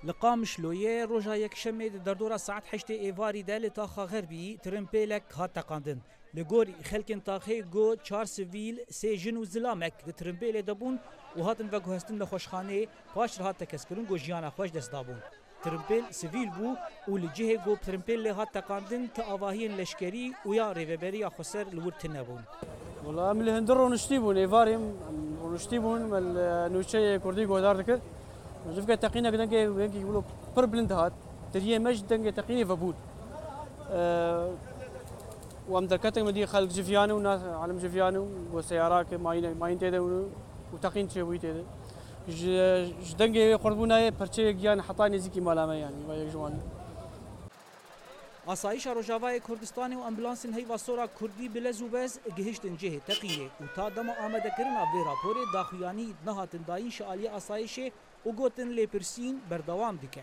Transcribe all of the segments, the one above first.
لقام شلویه روژا یک شمه در دورا ساعت 8 ایواری دل تاخا غربی ترمپیلک هات تقاندن لگوری خلکن تاخه گو 4 سویل سه جن و زلامک د ترمپیل دبون و هاتن و گوهستن لخوشخانه پاش هات تکسکرون گو جیانا خوش دست دابون ترمپیل سویل بو و لجه گو ترمپیل هات تقاندن تا آواهین لشکری و یا ریوبری خسر لورت نبون والله من الهندر ونشتيبون ايفاريم ونشتيبون من نوشي كردي غودار ذكر نشوف تقينا كده يقولوا بربلند هات تريه مجد دنجي تقيني فبول وام دركتك مدي خلق جفيانو وناس عالم جفيانو وسيارات ماين تيدا وتقين شوي تيدا دنجي قربونا برشي جيان حطاني زيكي مالامه يعني ويا جوان آسایش روجاوای کردستان و امبولانسین هیوا سورا کردی بلزوبز گهشتن جه تقیه و تا دم آمده کرنا به راپور داخویانی نهاتن داین شالی آسایش و گوتن لپرسین بردوام دیکه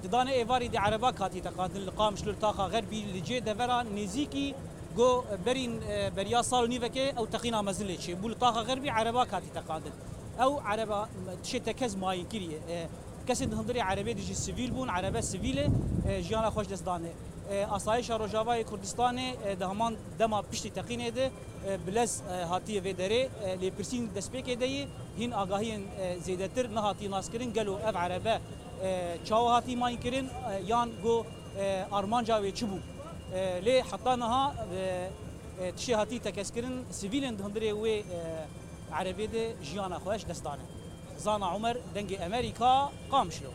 ددان ایواری دی عربا کاتی تقاتن لقام شلور تاخا غربی لجه دورا نزیکی گو برین بریا سال نیوکه او تقینا مزله چه بول تاخا غربی عربا کاتی تقاتن او عربا تشه تکز مای کریه کسی هندری عربی دیجی سیویل بون عربه سیویله جیانا خوش دستانه آسایش روجاوای کردستان دهمان دما پشتی تقینه ده بلز هاتی و دره لپرسین دسپیک ده هین آگاهی زیادتر نهاتی ناس کرن گلو اف عربه چاو هاتی ماین کرن یان گو آرمانجا و چبو لی حتی نها تشی هاتی تکس کرن سیویلن هندره و عربی ده جیانا خوش دستانه زانا عمر دنگ امریکا قامشلو